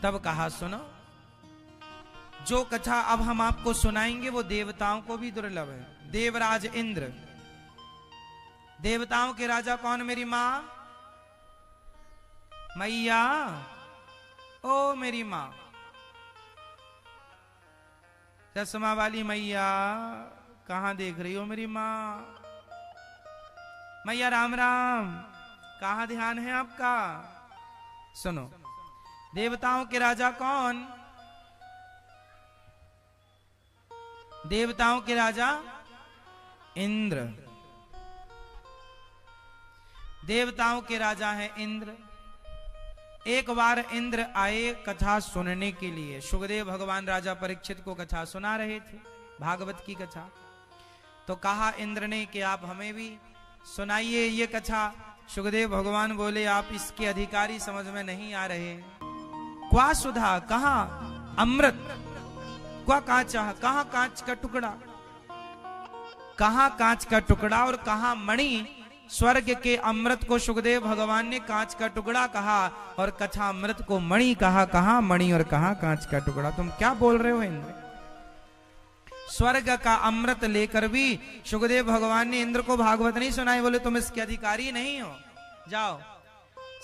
तब कहा सुनो, जो कथा अब हम आपको सुनाएंगे वो देवताओं को भी दुर्लभ है। देवराज इंद्र, देवताओं के राजा कौन? मेरी मां मैया, ओ मेरी मां, चश्मा वाली मैया, कहां देख रही हो मेरी मां? मैया राम राम, कहां ध्यान है आपका? सुनो, देवताओं के राजा कौन? देवताओं के राजा इंद्र। देवताओं के राजा हैं इंद्र। एक बार इंद्र आए कथा सुनने के लिए। सुखदेव भगवान राजा परीक्षित को कथा सुना रहे थे, भागवत की कथा। तो कहा इंद्र ने कि आप हमें भी सुनाइए ये कथा। सुखदेव भगवान बोले, आप इसके अधिकारी समझ में नहीं आ रहे। क्वा सुधा, कहा अमृत, क्वा कांचा, कहा कांच का टुकड़ा, कहा कांच का टुकड़ा और कहा मणि। स्वर्ग के अमृत को सुखदेव भगवान ने कांच का टुकड़ा कहा और कथा अमृत को मणि कहा। कहा मणि और कहा कांच का टुकड़ा। तुम क्या बोल रहे हो इंद्र? स्वर्ग का अमृत लेकर भी सुखदेव भगवान ने इंद्र को भागवत नहीं सुनाई। बोले तुम इसके अधिकारी नहीं हो, जाओ।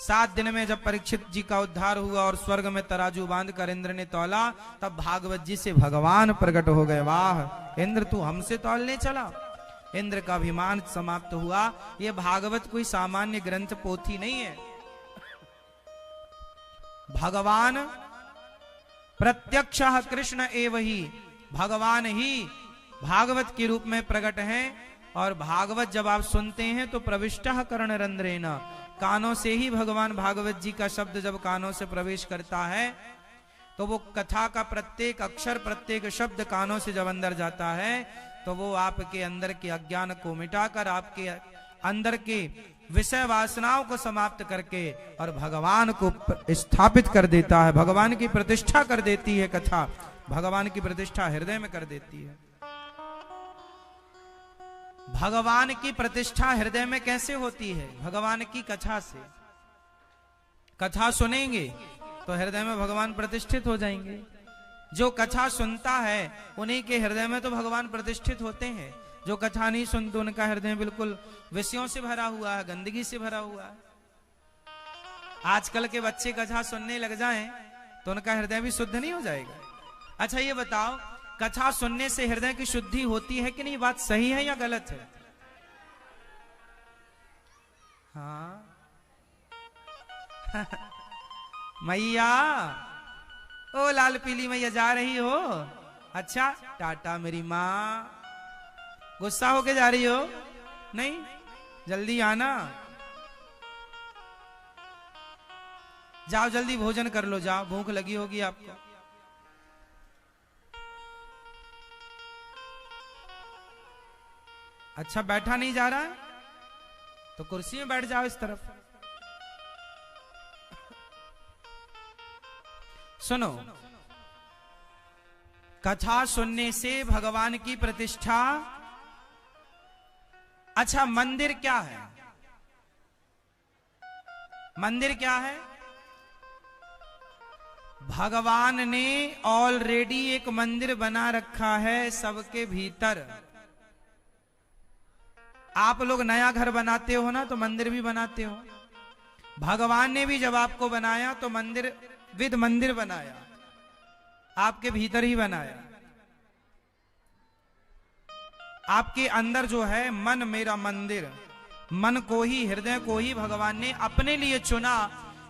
7 दिन में जब परीक्षित जी का उद्धार हुआ और स्वर्ग में तराजू बांध कर इंद्र ने तौला, तब भागवत जी से भगवान प्रकट हो गए। वाह इंद्र, तू हमसे तौलने चला। इंद्र का अभिमान समाप्त हुआ। यह भागवत कोई सामान्य ग्रंथ पोथी नहीं है। भगवान प्रत्यक्ष कृष्ण एव ही, भगवान ही भागवत के रूप में प्रकट हैं। और भागवत जब आप सुनते हैं तो प्रविष्टः कर्णरंध्रेण, कानों से ही भगवान भागवत जी का शब्द जब कानों से प्रवेश करता है तो वो कथा का प्रत्येक अक्षर, प्रत्येक शब्द कानों से जब अंदर जाता है तो वो आपके अंदर के अज्ञान को मिटाकर आपके अंदर के विषय वासनाओं को समाप्त करके और भगवान को स्थापित कर देता है। भगवान की प्रतिष्ठा कर देती है कथा, भगवान की प्रतिष्ठा हृदय में कर देती है। भगवान की प्रतिष्ठा हृदय में कैसे होती है? भगवान की कथा से। कथा सुनेंगे तो हृदय में भगवान प्रतिष्ठित हो जाएंगे। जो कथा सुनता है उन्हीं के हृदय में तो भगवान प्रतिष्ठित होते हैं। जो कथा नहीं सुनते उनका हृदय बिल्कुल विषयों से भरा हुआ है, गंदगी से भरा हुआ है। आजकल के बच्चे कथा सुनने लग जाएं तो उनका हृदय भी शुद्ध नहीं हो जाएगा। अच्छा ये बताओ, कथा सुनने से हृदय की शुद्धि होती है कि नहीं? बात सही है या गलत है? हाँ मैया, ओ लाल पीली मैया जा रही हो? अच्छा टाटा मेरी माँ। गुस्सा होके जा रही हो? नहीं, जल्दी आना। जाओ जल्दी भोजन कर लो, जाओ, भूख लगी होगी आपको। अच्छा बैठा नहीं जा रहा है तो कुर्सी में बैठ जाओ इस तरफ। सुनो, कथा सुनने से भगवान की प्रतिष्ठा। अच्छा मंदिर क्या है? मंदिर क्या है? भगवान ने ऑलरेडी एक मंदिर बना रखा है सबके भीतर। आप लोग नया घर बनाते हो ना तो मंदिर भी बनाते हो। भगवान ने भी जब आपको बनाया तो मंदिर विद मंदिर बनाया, आपके भीतर ही बनाया। आपके अंदर जो है मन मेरा मंदिर, मन को ही, हृदय को ही भगवान ने अपने लिए चुना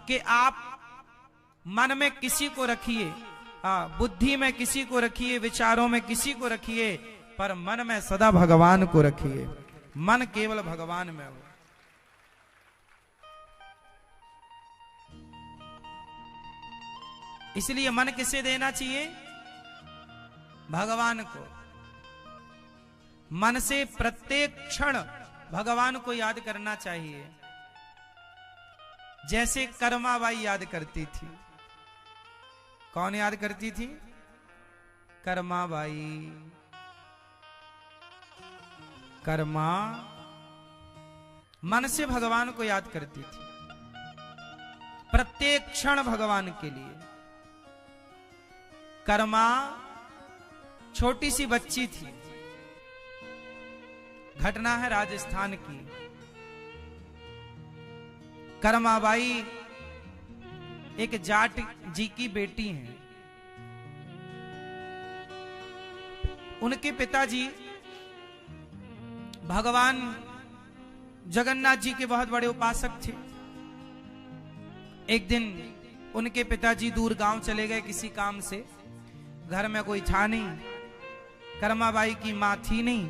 कि आप मन में किसी को रखिए, बुद्धि में किसी को रखिए, विचारों में किसी को रखिए, पर मन में सदा भगवान को रखिए। मन केवल भगवान में हो। इसलिए मन किसे देना चाहिए? भगवान को। मन से प्रत्येक क्षण भगवान को याद करना चाहिए, जैसे कर्माबाई याद करती थी। कौन याद करती थी? कर्माबाई। कर्मा मन से भगवान को याद करती थी, प्रत्येक क्षण भगवान के लिए। कर्मा छोटी सी बच्ची थी। घटना है राजस्थान की। कर्माबाई एक जाट जी की बेटी हैं। उनके पिताजी भगवान जगन्नाथ जी के बहुत बड़े उपासक थे। एक दिन उनके पिताजी दूर गांव चले गए किसी काम से। घर में कोई था नहीं। कर्माबाई की मां थी नहीं,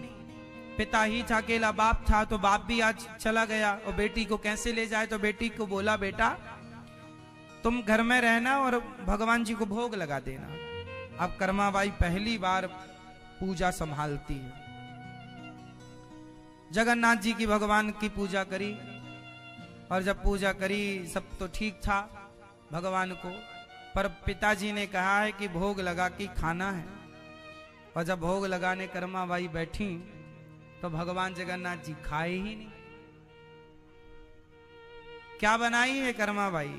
पिता ही था, अकेला बाप था। तो बाप भी आज चला गया और बेटी को कैसे ले जाए। तो बेटी को बोला, बेटा तुम घर में रहना और भगवान जी को भोग लगा देना। अब कर्माबाई पहली बार पूजा संभालती है। जगन्नाथ जी की भगवान की पूजा करी और जब पूजा करी सब तो ठीक था भगवान को, पर पिताजी ने कहा है कि भोग लगा के खाना है। और जब भोग लगाने कर्माबाई बैठी तो भगवान जगन्नाथ जी खाए ही नहीं। क्या बनाई है कर्माबाई?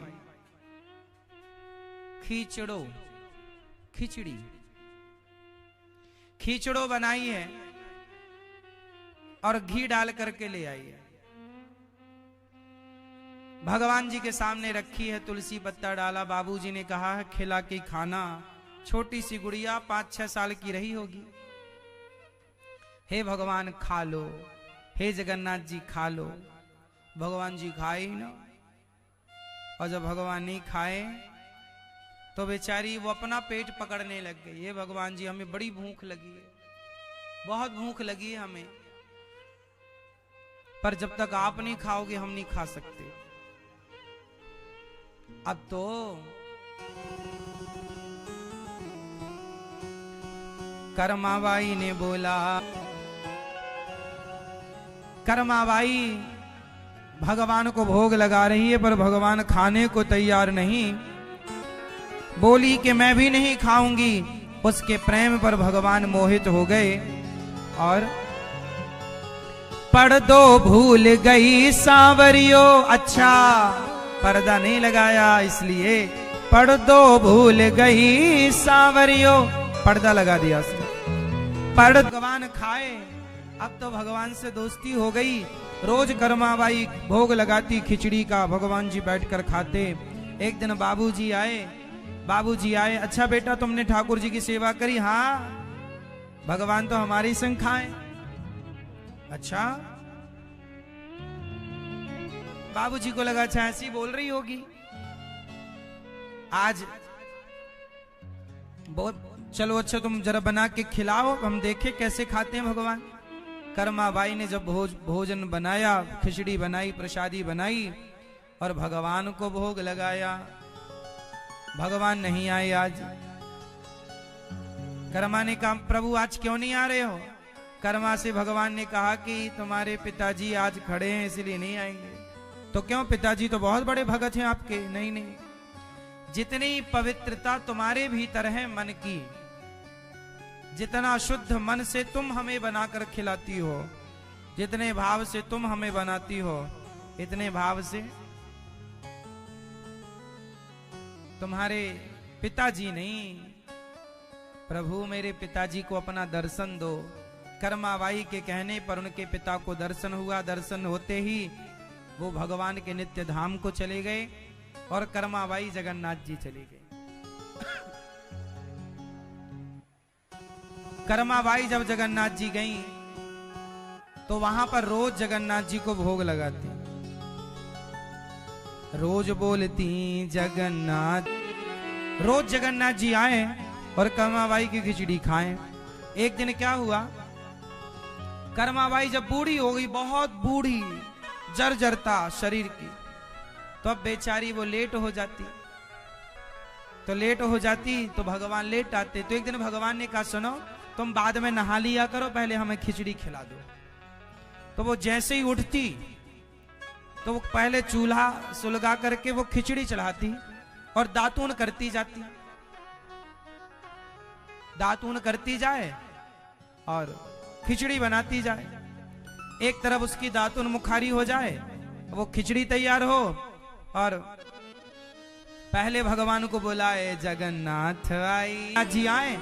खिचड़ो, खिचड़ी, खिचड़ो बनाई है और घी डाल करके ले आई है। भगवान जी के सामने रखी है, तुलसी पत्ता डाला। बाबूजी ने कहा है खिला के खाना। छोटी सी गुड़िया 5-6 साल की रही होगी। हे भगवान खा लो, हे जगन्नाथ जी खा लो। भगवान जी खाए ही ना। और जब भगवान नहीं खाए तो बेचारी वो अपना पेट पकड़ने लग गई। हे भगवान जी हमें बड़ी भूख लगी है, बहुत भूख लगी है हमें, पर जब तक आप नहीं खाओगे हम नहीं खा सकते। अब तो कर्माबाई ने बोला, कर्माबाई भगवान को भोग लगा रही है पर भगवान खाने को तैयार नहीं। बोली कि मैं भी नहीं खाऊंगी। उसके प्रेम पर भगवान मोहित हो गए और पर्दो भूल गई सांवरियो। अच्छा पर्दा नहीं लगाया इसलिए पर्दो भूल गई सांवरियो, पर्दा लगा दिया उसने। भगवान खाए। अब तो भगवान से दोस्ती हो गई। रोज कर्माबाई भोग लगाती खिचड़ी का, भगवान जी बैठकर खाते। एक दिन बाबूजी आए, अच्छा बेटा तुमने ठाकुर जी की सेवा करी? हाँ। भगवान तो हमारी संग खाए। अच्छा। बाबूजी को लगा अच्छा ऐसी बोल रही होगी। आज बहुत चलो अच्छा तुम जरा बना के खिलाओ, हम देखे कैसे खाते हैं भगवान। कर्माबाई ने जब भोजन बनाया, खिचड़ी बनाई, प्रसादी बनाई और भगवान को भोग लगाया। भगवान नहीं आए आज। कर्मा ने कहा प्रभु आज क्यों नहीं आ रहे हो? कर्मा से भगवान ने कहा कि तुम्हारे पिताजी आज खड़े हैं इसलिए नहीं आएंगे। तो क्यों? पिताजी तो बहुत बड़े भगत हैं आपके। नहीं नहीं, जितनी पवित्रता तुम्हारे भीतर है मन की, जितना शुद्ध मन से तुम हमें बनाकर खिलाती हो, जितने भाव से तुम हमें बनाती हो, इतने भाव से तुम्हारे पिताजी नहीं। प्रभु मेरे पिताजी को अपना दर्शन दो। कर्माबाई के कहने पर उनके पिता को दर्शन हुआ। दर्शन होते ही वो भगवान के नित्य धाम को चले गए और कर्माबाई जगन्नाथ जी चले गए। कर्माबाई जब जगन्नाथ जी गईं तो वहां पर रोज जगन्नाथ जी को भोग लगाती, रोज बोलती जगन्नाथ। रोज जगन्नाथ जी आए और कर्माबाई की खिचड़ी खाएं। एक दिन क्या हुआ, कर्माबाई जब बूढ़ी हो गई, बहुत बूढ़ी, जर्जरता शरीर की, तो अब बेचारी वो लेट हो जाती। तो लेट हो जाती तो भगवान लेट आते। तो एक दिन भगवान ने कहा सुनो तुम बाद में नहा लिया करो, पहले हमें खिचड़ी खिला दो। तो वो जैसे ही उठती तो वो पहले चूल्हा सुलगा करके वो खिचड़ी चढ़ाती और दातून करती जाती, दातून करती जाए और खिचड़ी बनाती जाए। एक तरफ उसकी दातून मुखारी हो जाए, वो खिचड़ी तैयार हो और पहले भगवान को बुलाए जगन्नाथ आई जी आए,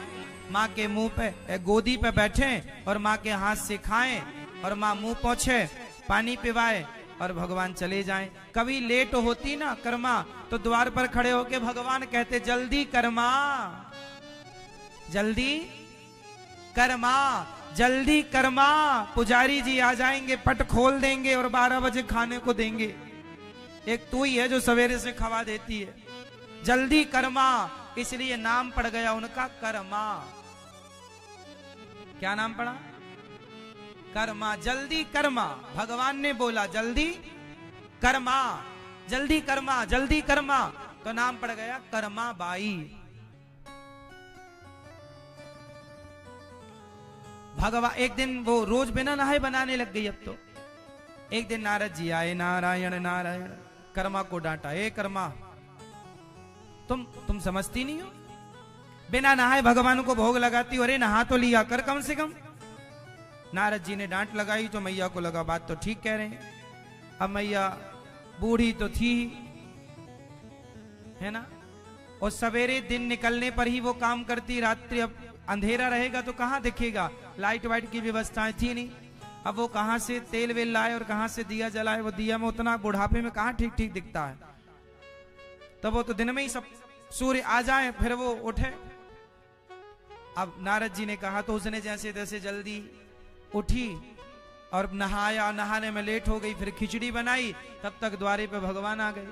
माँ के मुंह पे गोदी पे बैठे और माँ के हाथ से खाएं और माँ मुंह पोंछे, पानी पिवाए और भगवान चले जाएं। कभी लेट होती ना कर्मा तो द्वार पर खड़े होके भगवान कहते जल्दी कर्मा, जल्दी कर्मा, जल्दी कर्मा, पुजारी जी आ जाएंगे, पट खोल देंगे और 12 बजे खाने को देंगे। एक तू ही है जो सवेरे से खवा देती है, जल्दी कर्मा, इसलिए नाम पड़ गया उनका कर्मा। क्या नाम पड़ा? कर्मा, जल्दी कर्मा। भगवान ने बोला जल्दी कर्मा, जल्दी कर्मा, जल्दी कर्मा, तो नाम पड़ गया कर्मा बाई। भगवान एक दिन वो रोज बिना नहाए बनाने लग गई। अब तो एक दिन नारद जी आए, नारायण नारायण, कर्मा को डांटा, ए कर्मा तुम समझती नहीं हो, बिना नहाए भगवान को भोग लगाती हो, अरे नहा तो लिया कर कम से कम। नारद जी ने डांट लगाई तो मैया को लगा बात तो ठीक कह रहे हैं। अब मैया बूढ़ी तो थी है ना, और सवेरे दिन निकलने पर ही वो काम करती, रात्रि अब अंधेरा रहेगा तो कहां दिखेगा, लाइट वाइट की व्यवस्थाएं थी नहीं। अब वो कहां से तेल वेल लाए और कहां से दिया जलाए, वो दिया में उतना बुढ़ापे में कहां ठीक ठीक दिखता है। तब वो तो दिन में ही सब सूर्य आ जाए फिर वो उठे। अब नारद जी ने कहा तो उसने जैसे तैसे जल्दी उठी और नहाया, नहाने में लेट हो गई, फिर खिचड़ी बनाई, तब तक द्वारे पे भगवान आ गए,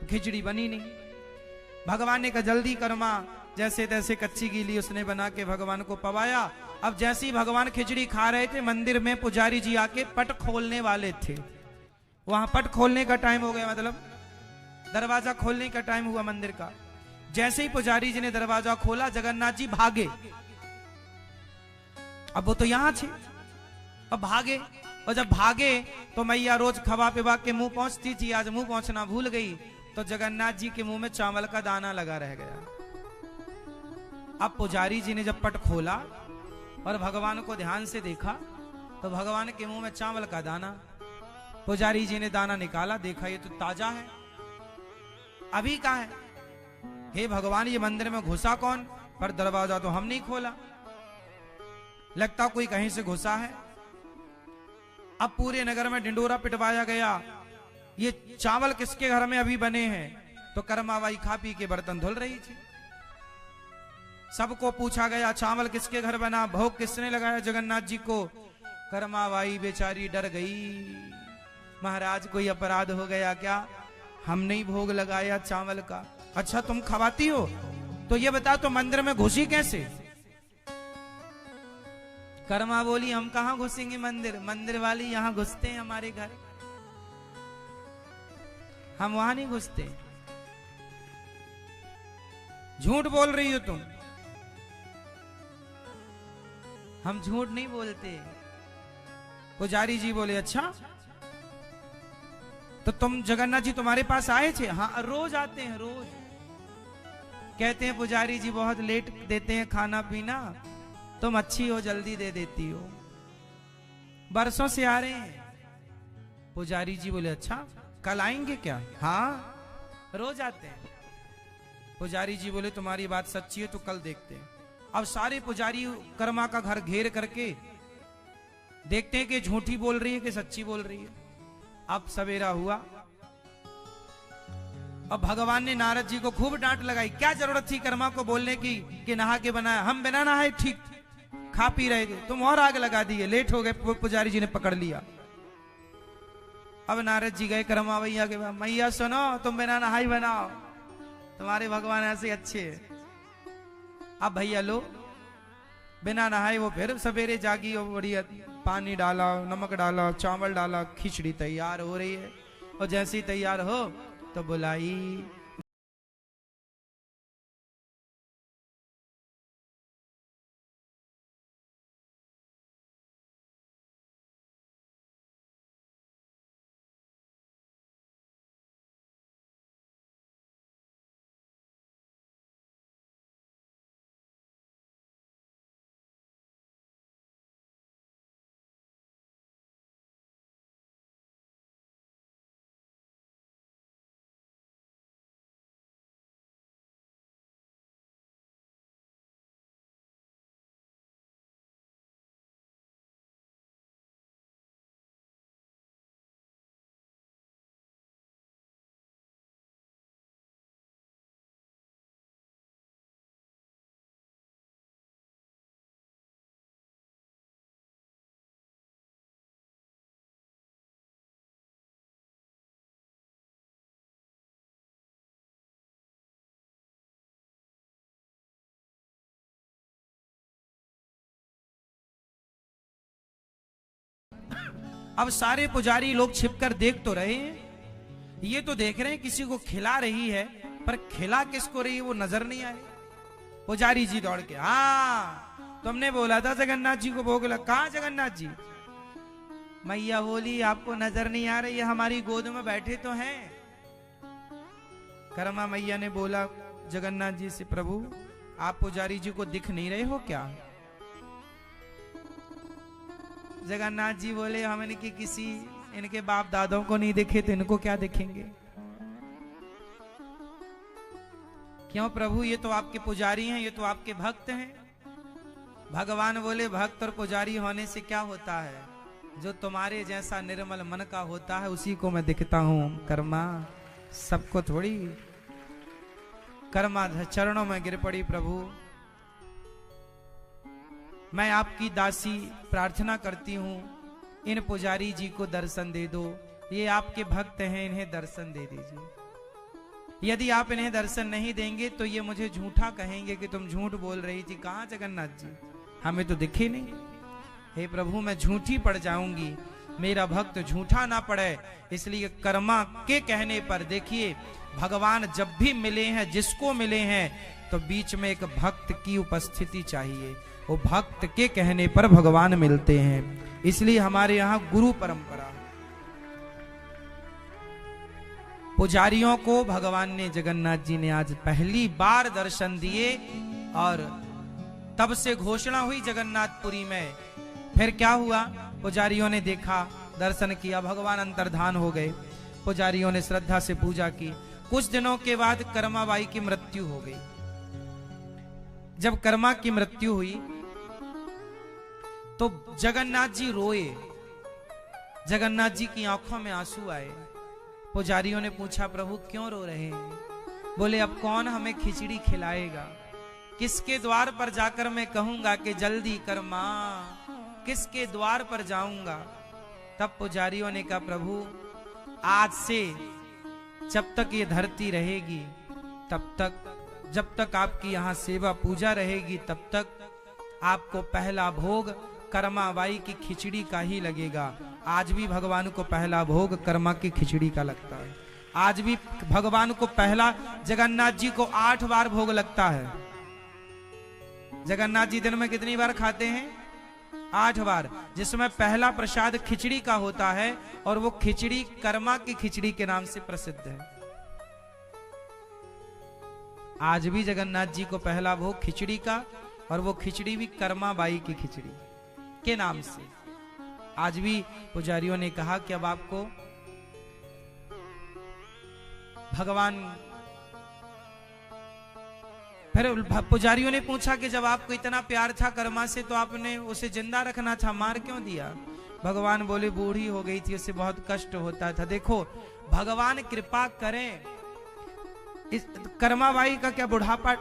खिचड़ी बनी नहीं। भगवान ने कहा जल्दी कर्मा, जैसे तैसे कच्ची गीली उसने बना के भगवान को पवाया। अब जैसे ही भगवान खिचड़ी खा रहे थे, मंदिर में पुजारी जी आके पट खोलने वाले थे। वहां पट खोलने का टाइम हो गया, मतलब दरवाजा खोलने का टाइम हुआ मंदिर का। जैसे ही पुजारी जी ने दरवाजा खोला, जगन्नाथ जी भागे। अब वो तो यहां थे, अब भागे, और जब भागे तो मैया रोज खवा पिवा के मुंह पहुंचती थी, आज मुंह पहुंचना भूल गई, तो जगन्नाथ जी के मुंह में चावल का दाना लगा रह गया। अब पुजारी जी ने जब पट खोला और भगवान को ध्यान से देखा तो भगवान के मुंह में चावल का दाना। पुजारी जी ने दाना निकाला, देखा ये तो ताजा है, अभी कहां है? हे भगवान, ये मंदिर में घुसा कौन? पर दरवाजा तो हम नहीं खोला, लगता कोई कहीं से घुसा है। अब पूरे नगर में ढिंडोरा पिटवाया गया, ये चावल किसके घर में अभी बने हैं? तो कर्माबाई खा पी के बर्तन धुल रही थी। सबको पूछा गया चावल किसके घर बना, भोग किसने लगाया जगन्नाथ जी को? कर्माबाई बेचारी डर गई, महाराज कोई अपराध हो गया क्या? हमने ही भोग लगाया चावल का। अच्छा तुम खवाती हो, तो ये बता तो मंदिर में घुसी कैसे? कर्मा बोली हम कहां घुसेंगे मंदिर, मंदिर वाली यहां घुसते हैं हमारे घर, हम वहां नहीं घुसते। झूठ बोल रही हो तुम। हम झूठ नहीं बोलते। पुजारी जी बोले अच्छा, तो तुम जगन्नाथ जी तुम्हारे पास आए थे? हाँ रोज आते हैं, रोज। कहते हैं पुजारी जी बहुत लेट देते हैं खाना पीना, तुम अच्छी हो जल्दी दे देती हो, बरसों से आ रहे हैं। पुजारी जी बोले अच्छा कल आएंगे क्या? हाँ रोज आते हैं। पुजारी जी बोले तुम्हारी बात सच्ची है तो कल देखते हैं। अब सारे पुजारी कर्मा का घर घेर करके देखते हैं कि झूठी बोल रही है कि सच्ची बोल रही है। अब सवेरा हुआ, अब भगवान ने नारद जी को खूब डांट लगाई, क्या जरूरत थी कर्मा को बोलने की कि नहा के बनाया, हम बिना नहाए ठीक खा पी रहे थे, तुम और आग लगा दिए, लेट हो गए। पुजारी जी ने पकड़ लिया। अब नारद जी गए कर्मा भैया के पास, मैया सुनो तुम बिना नहाई बनाओ, तुम्हारे भगवान ऐसे अच्छे हैं। अब भैया लो बिना नहाए वो फिर सवेरे जागी और बढ़िया पानी डाला, नमक डाला, चावल डाला, खिचड़ी तैयार हो रही है। और जैसे ही तैयार हो तो बुलाई अब सारे पुजारी लोग छिपकर देख तो रहे हैं, ये तो देख रहे हैं किसी को खिला रही है, पर खिला किसको रही है वो नजर नहीं आ रही। पुजारी जी दौड़ के, हाँ तुमने बोला था जगन्नाथ जी को भोग लगा, कहाँ जगन्नाथ जी? मैया बोली आपको नजर नहीं आ रही है, हमारी गोद में बैठे तो हैं। कर्मा मैया ने बोला जगन्नाथ जी से, प्रभु आप पुजारी जी को दिख नहीं रहे हो क्या? जगन्नाथ जी बोले हम इनके किसी इनके बाप दादों को नहीं दिखे तो इनको क्या दिखेंगे? क्यों प्रभु, ये तो आपके पुजारी हैं, ये तो आपके भक्त हैं। भगवान बोले भक्त और पुजारी होने से क्या होता है, जो तुम्हारे जैसा निर्मल मन का होता है उसी को मैं दिखता हूं। कर्मा सबको थोड़ी। कर्मा चरणों में गिर पड़ी, प्रभु मैं आपकी दासी प्रार्थना करती हूं, इन पुजारी जी को दर्शन दे दो, ये आपके भक्त हैं, इन्हें दर्शन दे दीजिए। यदि आप इन्हें दर्शन नहीं देंगे तो ये मुझे झूठा कहेंगे कि तुम झूठ बोल रही थी। कहाँ जगन्नाथ जी, हमें तो दिखे नहीं। हे प्रभु मैं झूठी पड़ जाऊंगी, मेरा भक्त झूठा ना पड़े, इसलिए कर्मा के कहने पर देखिए भगवान जब भी मिले हैं, जिसको मिले हैं, तो बीच में एक भक्त की उपस्थिति चाहिए। वो भक्त के कहने पर भगवान मिलते हैं, इसलिए हमारे यहां गुरु परंपरा। पुजारियों को भगवान ने, जगन्नाथ जी ने आज पहली बार दर्शन दिए और तब से घोषणा हुई जगन्नाथपुरी में। फिर क्या हुआ, पुजारियों ने देखा, दर्शन किया, भगवान अंतर्धान हो गए। पुजारियों ने श्रद्धा से पूजा की। कुछ दिनों के बाद कर्माबाई की मृत्यु हो गई। जब कर्मा की मृत्यु हुई तो जगन्नाथ जी रोए, जगन्नाथ जी की आंखों में आंसू आए। पुजारियों ने पूछा प्रभु क्यों रो रहे हैं? बोले अब कौन हमें खिचड़ी खिलाएगा, किसके द्वार पर जाकर मैं कहूंगा कि जल्दी कर्मा, किसके द्वार पर जाऊंगा? तब पुजारियों ने कहा प्रभु आज से जब तक ये धरती रहेगी, तब तक, जब तक आपकी यहाँ सेवा पूजा रहेगी, तब तक आपको पहला भोग कर्माबाई की खिचड़ी का ही लगेगा। आज भी भगवान को पहला भोग कर्मा की खिचड़ी का लगता है। आज भी भगवान को पहला, जगन्नाथ जी को 8 बार भोग लगता है। जगन्नाथ जी दिन में कितनी बार खाते हैं? 8 बार, जिसमें पहला प्रसाद खिचड़ी का होता है और वो खिचड़ी कर्मा की खिचड़ी के नाम से प्रसिद्ध है। आज भी जगन्नाथ जी को पहला भोग खिचड़ी का, और वो खिचड़ी भी कर्माबाई की खिचड़ी के नाम से। आज भी पुजारियों ने कहा कि अब आपको भगवान, फिर पुजारियों ने पूछा कि जब आपको इतना प्यार था कर्मा से तो आपने उसे जिंदा रखना था, मार क्यों दिया? भगवान बोले बूढ़ी हो गई थी, उसे बहुत कष्ट होता था। देखो भगवान कृपा करें, इस कर्माबाई का क्या बुढ़ापा,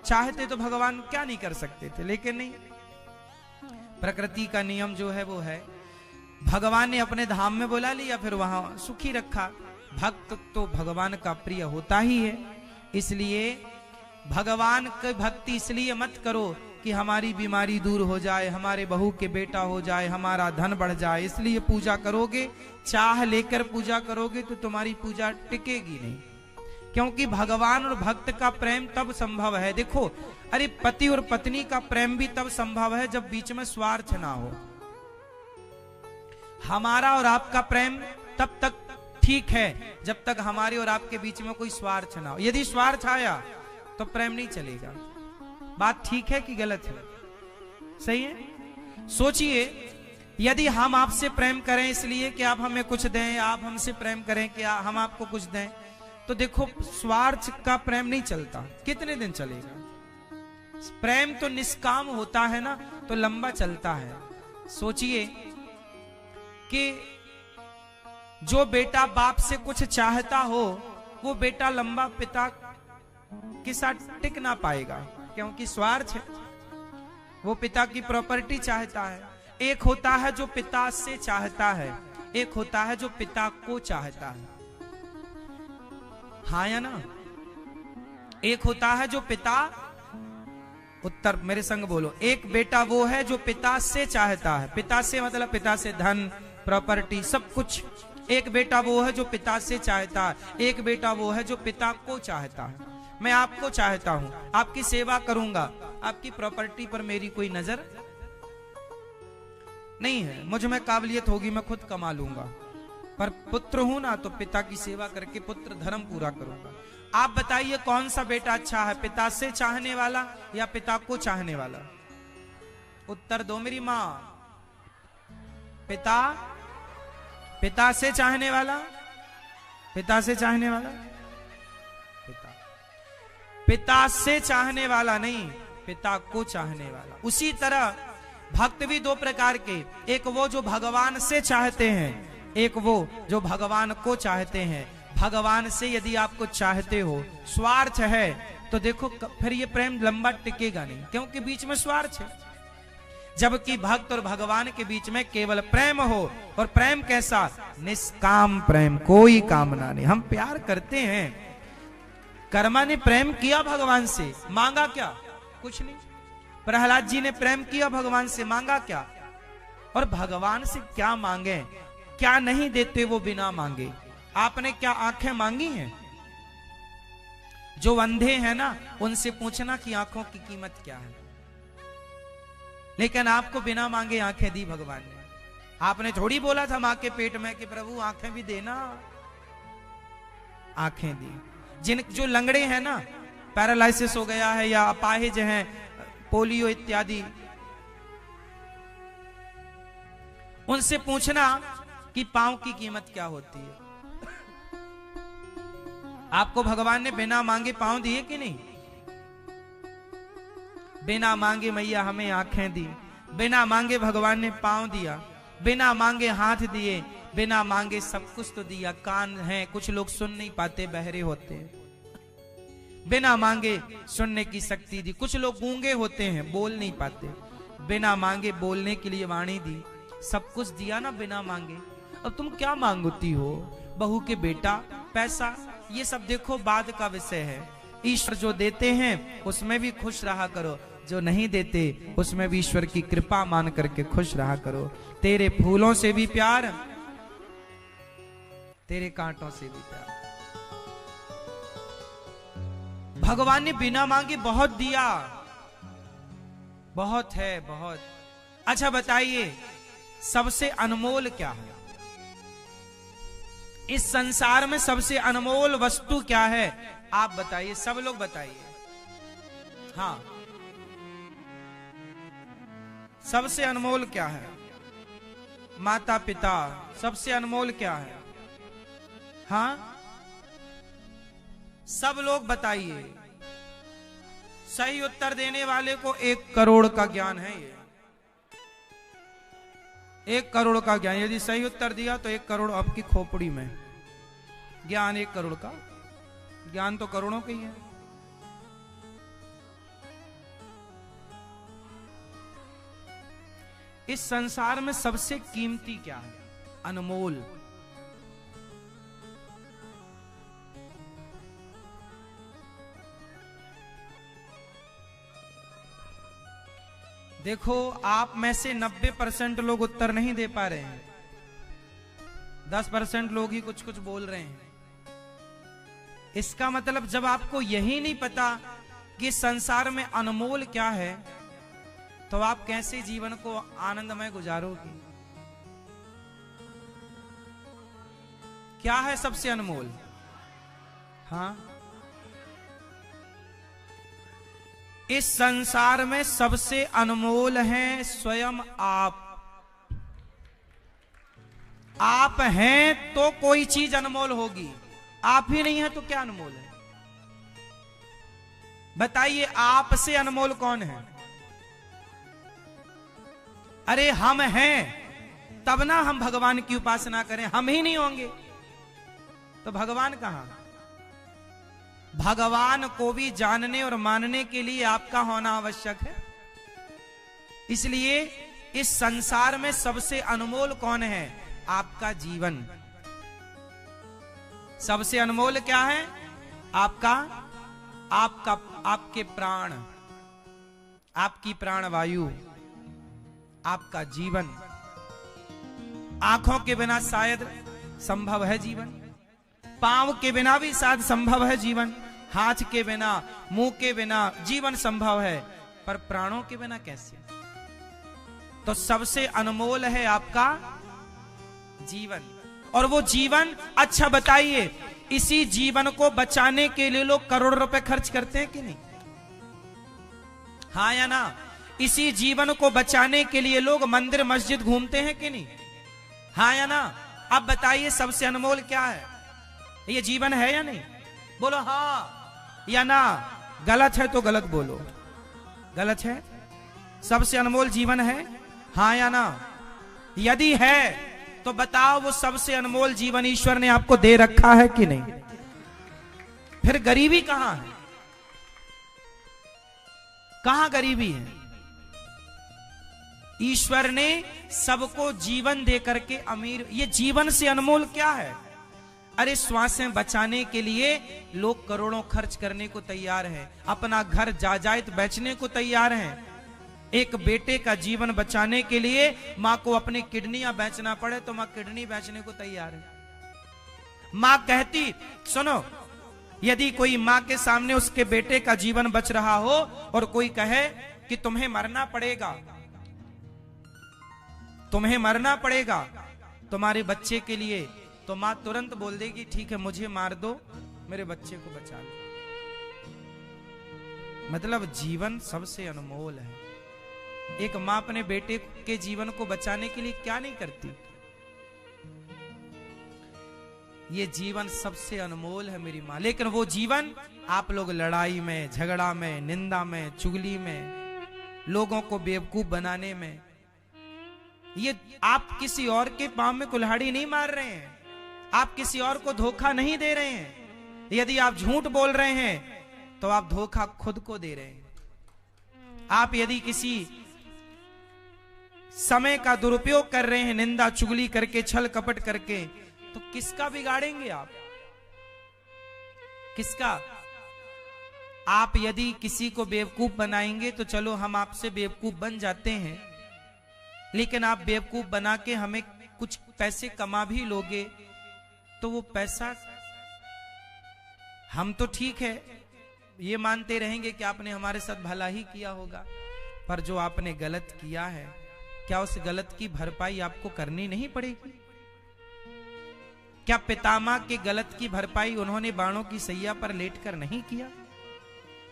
चाहते तो भगवान क्या नहीं कर सकते थे, लेकिन नहीं, प्रकृति का नियम जो है वो है। भगवान ने अपने धाम में बुला लिया, फिर वहां सुखी रखा। भक्त तो भगवान का प्रिय होता ही है, इसलिए भगवान की भक्ति इसलिए मत करो कि हमारी बीमारी दूर हो जाए, हमारे बहू के बेटा हो जाए, हमारा धन बढ़ जाए, इसलिए पूजा करोगे। चाह लेकर पूजा करोगे तो तुम्हारी पूजा टिकेगी नहीं, क्योंकि भगवान और भक्त का प्रेम तब संभव है। देखो अरे पति और पत्नी का प्रेम भी तब संभव है जब बीच में स्वार्थ ना हो। हमारा और आपका प्रेम तब तक ठीक है जब तक हमारे और आपके बीच में कोई स्वार्थ ना हो। यदि स्वार्थ आया तो प्रेम नहीं चलेगा। बात ठीक है कि गलत है? सही है। सोचिए, यदि हम आपसे प्रेम करें इसलिए कि आप हमें कुछ दें, आप हमसे प्रेम करें कि हम आपको कुछ दें, तो देखो स्वार्थ का प्रेम नहीं चलता। कितने दिन चलेगा? प्रेम तो निष्काम होता है ना, तो लंबा चलता है। सोचिए कि जो बेटा बाप से कुछ चाहता हो, वो बेटा लंबा पिता के साथ टिक ना पाएगा, क्योंकि स्वार्थ है। वो पिता की प्रॉपर्टी चाहता है। एक होता है जो पिता से चाहता है, एक होता है जो पिता को चाहता है। हाँ या ना? एक होता है जो पिता, उत्तर मेरे संग बोलो, एक बेटा वो है जो पिता से चाहता है। पिता से मतलब पिता से धन, प्रॉपर्टी, सब कुछ। एक बेटा वो है जो पिता से चाहता है, एक बेटा वो है जो पिता को चाहता है। मैं आपको चाहता हूं, आपकी सेवा करूंगा, आपकी प्रॉपर्टी पर मेरी कोई नजर नहीं है, मुझ में काबिलियत होगी, मैं खुद कमा लूंगा, पर पुत्र हूं ना, तो पिता की सेवा करके पुत्र धर्म पूरा करूंगा। आप बताइए कौन सा बेटा अच्छा है, पिता से चाहने वाला या पिता को चाहने वाला? उत्तर दो मेरी मां। पिता से चाहने वाला, पिता से चाहने वाला, पिता से चाहने वाला नहीं, पिता को चाहने वाला। उसी तरह भक्त भी दो प्रकार के, एक वो जो भगवान से चाहते हैं, एक वो जो भगवान को चाहते हैं। भगवान से यदि आप कुछ चाहते हो, स्वार्थ है, तो देखो फिर ये प्रेम लंबा टिकेगा नहीं, क्योंकि बीच में स्वार्थ है। जबकि भक्त और भगवान के बीच में केवल प्रेम हो, और प्रेम कैसा? निष्काम प्रेम, कोई कामना नहीं। हम प्यार करते हैं। कर्मा ने प्रेम किया भगवान से, मांगा क्या? कुछ नहीं। प्रहलाद जी ने प्रेम किया भगवान से, मांगा क्या? और भगवान से क्या मांगे? क्या नहीं देते वो बिना मांगे। आपने क्या आंखें मांगी हैं? जो अंधे हैं ना, उनसे पूछना कि आंखों की कीमत क्या है। लेकिन आपको बिना मांगे आंखें दी भगवान ने। आपने थोड़ी बोला था मां के पेट में कि प्रभु आंखें भी देना, आंखें दी। जो लंगड़े हैं ना, पैरालाइसिस हो गया है या अपाहिज हैं, पोलियो इत्यादि, उनसे पूछना कि पांव की कीमत क्या होती है। आपको भगवान ने बिना मांगे पांव दिए कि नहीं? बिना मांगे मैया हमें आंखें दी, बिना मांगे भगवान ने पांव दिया, बिना मांगे हाथ दिए, बिना मांगे सब कुछ तो दिया। कान हैं, कुछ लोग सुन नहीं पाते, बहरे होते हैं, बिना मांगे सुनने की शक्ति दी। कुछ लोग गूंगे होते हैं, बोल नहीं पाते, बिना मांगे बोलने के लिए वाणी दी। सब कुछ दिया ना बिना मांगे। अब तुम क्या मांगती हो? बहू के बेटा, पैसा, ये सब देखो बाद का विषय है। ईश्वर जो देते हैं उसमें भी खुश रहा करो, जो नहीं देते उसमें भी ईश्वर की कृपा मान करके खुश रहा करो। तेरे फूलों से भी प्यार, तेरे कांटों से भी प्यार। भगवान ने बिना मांगे बहुत दिया, बहुत है, बहुत। अच्छा बताइए, सबसे अनमोल क्या है इस संसार में? सबसे अनमोल वस्तु क्या है? आप बताइए, सब लोग बताइए। हाँ, सबसे अनमोल क्या है? माता पिता। सबसे अनमोल क्या है? हाँ, सब लोग बताइए। सही उत्तर देने वाले को 1 करोड़ का ज्ञान है। ये 1 करोड़ का ज्ञान, यदि सही उत्तर दिया तो 1 करोड़ आपकी खोपड़ी में। ज्ञान 1 करोड़ का, ज्ञान तो करोड़ों का ही है। इस संसार में सबसे कीमती क्या है? अनमोल। देखो, आप में से 90% लोग उत्तर नहीं दे पा रहे हैं, 10% लोग ही कुछ कुछ बोल रहे हैं। इसका मतलब जब आपको यही नहीं पता कि संसार में अनमोल क्या है, तो आप कैसे जीवन को आनंदमय गुजारोगे? क्या है सबसे अनमोल? हाँ, इस संसार में सबसे अनमोल है स्वयं आप। आप हैं तो कोई चीज अनमोल होगी, आप ही नहीं है तो क्या अनमोल है? बताइए, आप से अनमोल कौन है? अरे हम हैं तब ना हम भगवान की उपासना करें। हम ही नहीं होंगे तो भगवान कहां? भगवान को भी जानने और मानने के लिए आपका होना आवश्यक है। इसलिए इस संसार में सबसे अनमोल कौन है? आपका जीवन। सबसे अनमोल क्या है? आपका आपके प्राण, आपकी प्राण वायु, आपका जीवन। आंखों के बिना शायद संभव है जीवन, पांव के बिना भी शायद संभव है जीवन, हाथ के बिना, मुंह के बिना जीवन संभव है, पर प्राणों के बिना कैसे? तो सबसे अनमोल है आपका जीवन। और वो जीवन, अच्छा बताइए, इसी जीवन को बचाने के लिए लोग करोड़ रुपए खर्च करते हैं कि नहीं? हाँ या ना? इसी जीवन को बचाने के लिए लोग मंदिर मस्जिद घूमते हैं कि नहीं? हाँ या ना? अब बताइए सबसे अनमोल क्या है? ये जीवन है या नहीं? बोलो हाँ या ना। गलत है तो गलत बोलो। गलत है? सबसे अनमोल जीवन है, हाँ या ना? यदि है तो बताओ वो सबसे अनमोल जीवन ईश्वर ने आपको दे रखा है कि नहीं? फिर गरीबी कहां है? कहां गरीबी है? ईश्वर ने सबको जीवन दे करके अमीर, ये जीवन से अनमोल क्या है? अरे श्वासें बचाने के लिए लोग करोड़ों खर्च करने को तैयार हैं, अपना घर जायदाद बेचने को तैयार हैं। एक बेटे का जीवन बचाने के लिए मां को अपनी किडनियां बेचना पड़े तो मां किडनी बेचने को तैयार है। मां कहती, सुनो, यदि कोई मां के सामने उसके बेटे का जीवन बच रहा हो और कोई कहे कि तुम्हें मरना पड़ेगा, तुम्हें मरना पड़ेगा तुम्हारे बच्चे के लिए, तो मां तुरंत बोल देगी ठीक है मुझे मार दो, मेरे बच्चे को बचा लो। मतलब जीवन सबसे अनमोल है। एक मां अपने बेटे के जीवन को बचाने के लिए क्या नहीं करती? ये जीवन सबसे अनमोल है मेरी मां। लेकिन वो जीवन आप लोग लड़ाई में, झगड़ा में, निंदा में, चुगली में, लोगों को बेवकूफ बनाने में, ये आप किसी और के पांव में कुल्हाड़ी नहीं मार रहे हैं, आप किसी और को धोखा नहीं दे रहे हैं। यदि आप झूठ बोल रहे हैं तो आप धोखा खुद को दे रहे हैं। आप यदि किसी समय का दुरुपयोग कर रहे हैं, निंदा चुगली करके, छल कपट करके, तो किसका बिगाड़ेंगे आप? किसका? आप यदि किसी को बेवकूफ बनाएंगे तो चलो हम आपसे बेवकूफ बन जाते हैं, लेकिन आप बेवकूफ बना के हमें कुछ पैसे कमा भी लोगे तो वो पैसा हम तो ठीक है ये मानते रहेंगे कि आपने हमारे साथ भला ही किया होगा, पर जो आपने गलत किया है, क्या उस गलत की भरपाई आपको करनी नहीं पड़ेगी? क्या पितामह के गलत की भरपाई उन्होंने बाणों की सैया पर लेटकर नहीं किया?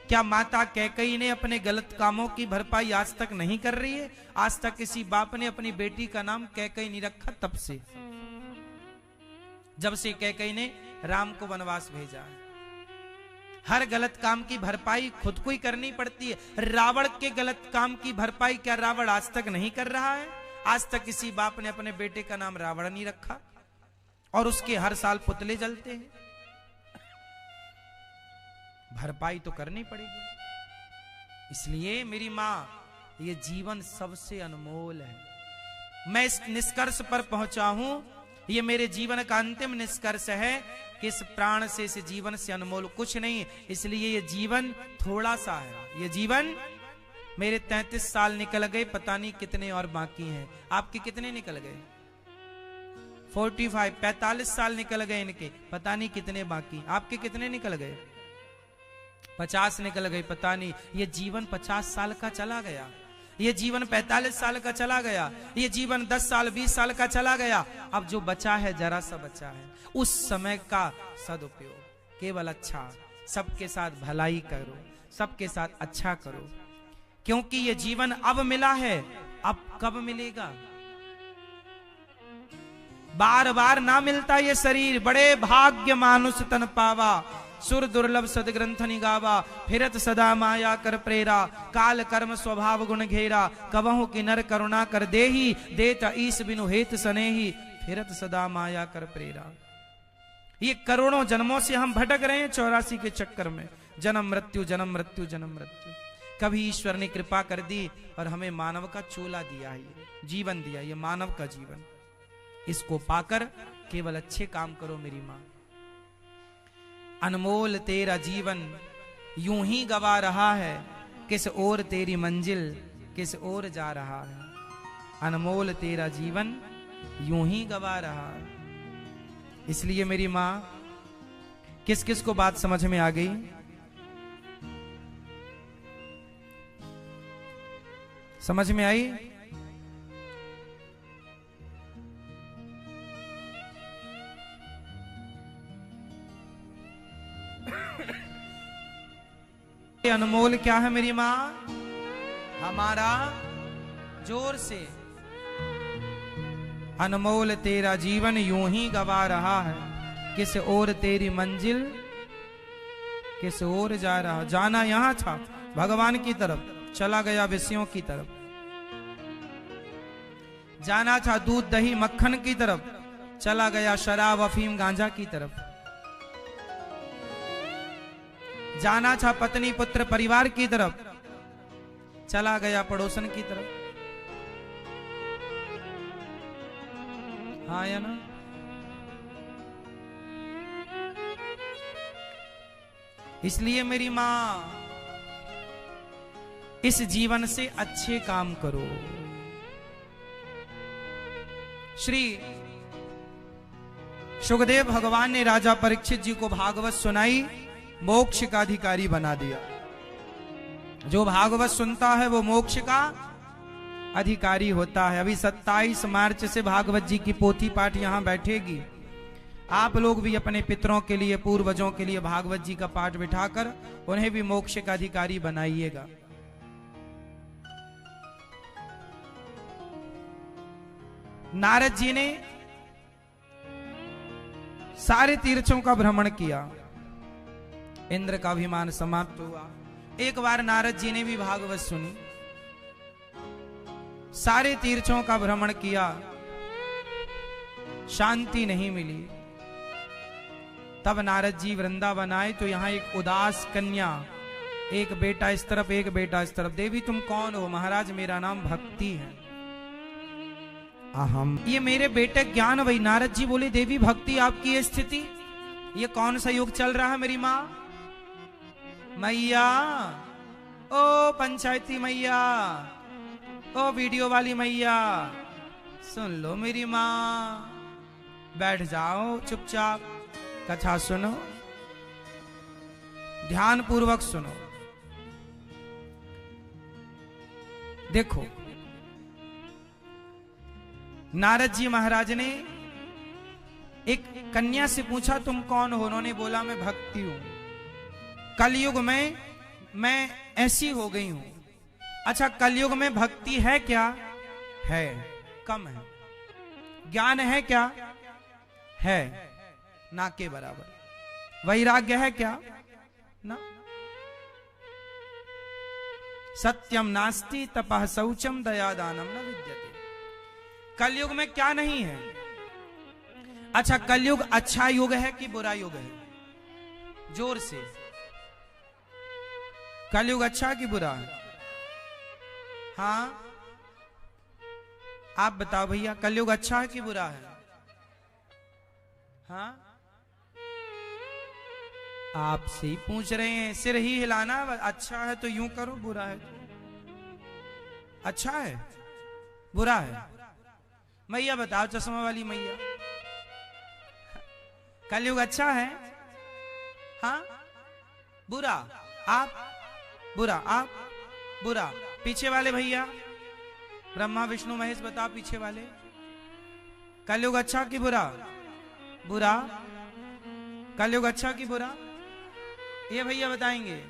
क्या माता कैकेयी ने अपने गलत कामों की भरपाई आज तक नहीं कर रही है? आज तक किसी बाप ने अपनी बेटी का नाम कैकेयी नहीं रखा तब से, जब से कैकेयी ने राम को वनवास भेजा। हर गलत काम की भरपाई खुद को ही करनी पड़ती है। रावण के गलत काम की भरपाई क्या रावण आज तक नहीं कर रहा है? आज तक किसी बाप ने अपने बेटे का नाम रावण नहीं रखा और उसके हर साल पुतले जलते हैं। भरपाई तो करनी पड़ेगी। इसलिए मेरी मां, ये जीवन सबसे अनमोल है। मैं इस निष्कर्ष पर पहुंचा हूं, ये मेरे जीवन का अंतिम निष्कर्ष है कि इस प्राण से, इस जीवन से अनमोल कुछ नहीं। इसलिए ये जीवन थोड़ा सा है। ये जीवन, मेरे 33 साल निकल गए, पता नहीं कितने और बाकी हैं। आपके कितने निकल गए? 45 साल निकल गए इनके, पता नहीं कितने बाकी। आपके कितने निकल गए? 50 निकल गए, पता नहीं। ये जीवन 50 साल का चला गया, ये जीवन 45 साल का चला गया, ये जीवन 10 साल 20 साल का चला गया। अब जो बचा है, जरा सा बचा है, उस समय का सदुपयोग केवल अच्छा, सबके साथ भलाई करो, सबके साथ अच्छा करो, क्योंकि ये जीवन अब मिला है, अब कब मिलेगा? बार बार ना मिलता ये शरीर। बड़े भाग्य मानुष तन पावा, सुर दुर्लभ सदग्रंथ निगावा, फिरत सदा माया कर प्रेरा, काल कर्म स्वभाव गुण घेरा, कबहु की नर करुणा कर देही, देत ईस बिनु हेत सनेही, फिरत सदा माया कर प्रेरा। ये करोड़ों जन्मों से हम भटक रहे हैं 84 के चक्कर में, जन्म मृत्यु जन्म मृत्यु जन्म मृत्यु। कभी ईश्वर ने कृपा कर दी और हमें मानव का चोला दिया है, ये जीवन दिया, ये मानव का जीवन। इसको पाकर केवल अच्छे काम करो मेरी मां। अनमोल तेरा जीवन यूं ही गवा रहा है, किस ओर तेरी मंजिल किस ओर जा रहा है। अनमोल तेरा जीवन यूं ही गवा रहा। इसलिए मेरी मां, किस किस को बात समझ में आ गई? समझ में आई? अनमोल क्या है मेरी मां? हमारा, जोर से, अनमोल तेरा जीवन यूं ही गवा रहा है। किस ओर तेरी मंजिल, किस ओर जा रहा? जाना यहां था भगवान की तरफ, चला गया विषयों की तरफ। जाना था दूध दही मक्खन की तरफ, चला गया शराब अफीम गांजा की तरफ। जाना था पत्नी पुत्र परिवार की तरफ, चला गया पड़ोसन की तरफ। हाँ या ना? इसलिए मेरी मां, इस जीवन से अच्छे काम करो। श्री सुखदेव भगवान ने राजा परीक्षित जी को भागवत सुनाई, मोक्ष का अधिकारी बना दिया। जो भागवत सुनता है वो मोक्ष का अधिकारी होता है। अभी 27 मार्च से भागवत जी की पोथी पाठ यहां बैठेगी। आप लोग भी अपने पितरों के लिए, पूर्वजों के लिए भागवत जी का पाठ बिठाकर उन्हें भी मोक्ष का अधिकारी बनाइएगा। नारद जी ने सारे तीर्थों का भ्रमण किया, इंद्र का अभिमान समाप्त हुआ। एक बार नारद जी ने भी भागवत सुनी, सारे तीर्थों का भ्रमण किया, शांति नहीं मिली। तब नारद जी वृंदावन आए तो यहां एक उदास कन्या, एक बेटा इस तरफ एक बेटा इस तरफ। देवी तुम कौन हो? महाराज मेरा नाम भक्ति है। अहम, ये मेरे बेटे ज्ञान। वही नारद जी बोले, देवी भक्ति आपकी ये स्थिति, ये कौन सा युग चल रहा है मेरी माँ? मैया, ओ पंचायती मैया, ओ वीडियो वाली मैया, सुन लो मेरी माँ, बैठ जाओ चुपचाप, कथा सुनो, ध्यान पूर्वक सुनो। देखो, नारद जी महाराज ने एक कन्या से पूछा तुम कौन हो? उन्होंने बोला मैं भक्ति हूं, कलयुग में मैं ऐसी हो गई हूं। अच्छा, कलयुग में भक्ति है क्या? है, कम है। ज्ञान है क्या? है, ना के बराबर। वैराग्य है क्या? ना। सत्यम नास्ति तपः शौचम दयादानम न विद्यते। कलयुग में क्या नहीं है? अच्छा, कलयुग अच्छा युग है कि बुरा युग है? जोर से, कलयुग अच्छा कि बुरा है? हाँ, आप बताओ भैया, कलयुग अच्छा है कि बुरा है? हाँ, आपसे ही पूछ रहे हैं, सिर ही हिलाना। अच्छा है तो यूं करो, बुरा है तो अच्छा है, बुरा है? मैया बताओ, चश्मा वाली मैया, कलयुग अच्छा है? हाँ, बुरा? आप बुरा, आप बुरा। पीछे वाले भैया, ब्रह्मा विष्णु महेश, बताओ पीछे वाले, कलयुग अच्छा कि बुरा? बुरा। कलयुग अच्छा कि बुरा? ये भैया बताएंगे।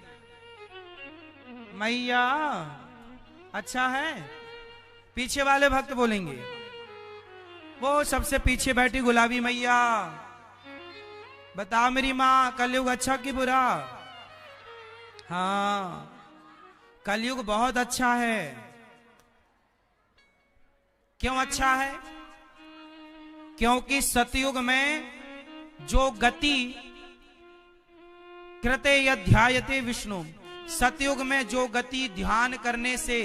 मैया अच्छा है? पीछे वाले भक्त बोलेंगे। वो सबसे पीछे बैठी गुलाबी मैया, बताओ मेरी माँ, कलयुग अच्छा कि बुरा? हाँ, कलयुग बहुत अच्छा है। क्यों अच्छा है? क्योंकि सतयुग में जो गति कृते यध्यायते विष्णु, सतयुग में जो गति ध्यान करने से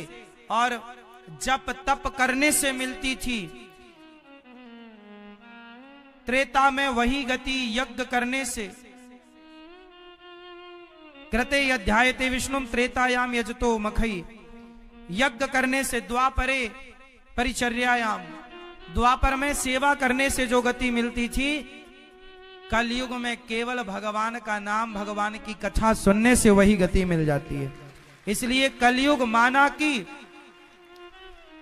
और जप तप करने से मिलती थी, त्रेता में वही गति यज्ञ करने से, कृते यध्यायते विष्णु त्रेतायाम यजतो मखई, यज्ञ करने से, द्वापरे परिचर्यायाम द्वापर में सेवा करने से जो गति मिलती थी, कलयुग में केवल भगवान का नाम, भगवान की कथा सुनने से वही गति मिल जाती है। इसलिए कलयुग माना कि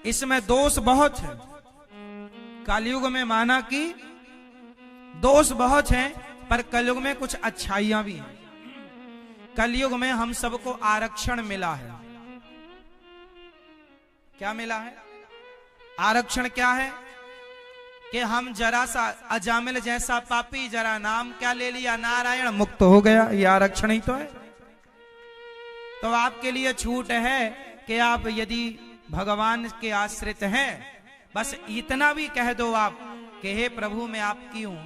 इसमें दोष बहुत है। कलयुग में माना कि दोष बहुत हैं, पर कलयुग में कुछ अच्छाइयां भी हैं। कलयुग में हम सबको आरक्षण मिला है। क्या मिला है? आरक्षण क्या है? कि हम जरा सा अजामिल जैसा पापी जरा नाम क्या ले लिया, नारायण, मुक्त हो गया। ये आरक्षण ही तो है। तो आपके लिए छूट है कि आप यदि भगवान के आश्रित हैं, बस इतना भी कह दो आप कि हे प्रभु मैं आपकी हूं,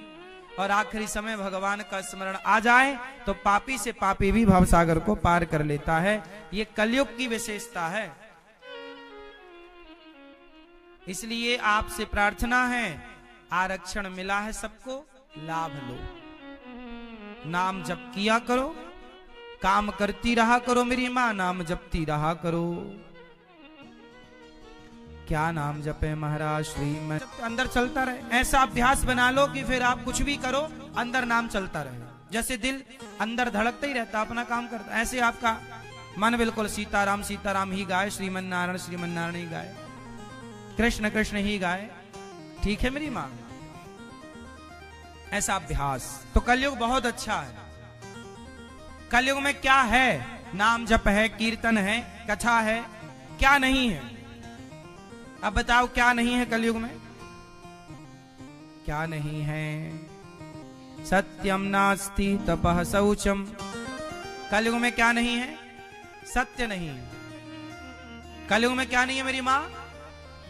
और आखिरी समय भगवान का स्मरण आ जाए तो पापी से पापी भी भवसागर को पार कर लेता है। ये कलयुग की विशेषता है। इसलिए आपसे प्रार्थना है, आरक्षण मिला है सबको, लाभ लो। नाम जप किया करो, काम करती रहा करो मेरी मां, नाम जपती रहा करो। क्या नाम जपे महाराज श्रीमद, अंदर चलता रहे। ऐसा अभ्यास बना लो कि फिर आप कुछ भी करो, अंदर नाम चलता रहे। जैसे दिल अंदर धड़कता ही रहता, अपना काम करता, ऐसे आपका मन बिल्कुल सीताराम सीताराम ही गाए, श्रीमन नारायण ही गाए, कृष्ण कृष्ण ही गाए। ठीक है मेरी मां? ऐसा अभ्यास। तो कलयुग बहुत अच्छा है। कलयुग में क्या है? नाम जप है, कीर्तन है, कथा है। क्या नहीं है? अब बताओ क्या नहीं है कलयुग में? क्या नहीं है? सत्यम नास्ति तपः शौचम। कलयुग में क्या नहीं है? सत्य नहीं है। कलयुग में क्या नहीं है मेरी मां?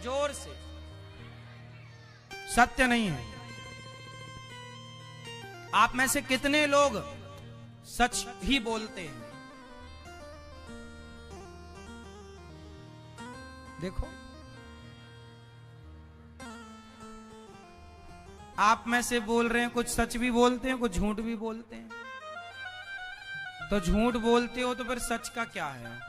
जोर से, सत्य नहीं है। आप में से कितने लोग सच ही बोलते हैं? देखो, आप में से बोल रहे हैं, कुछ सच भी बोलते हैं, कुछ झूठ भी बोलते हैं। तो झूठ बोलते हो तो फिर सच का क्या है?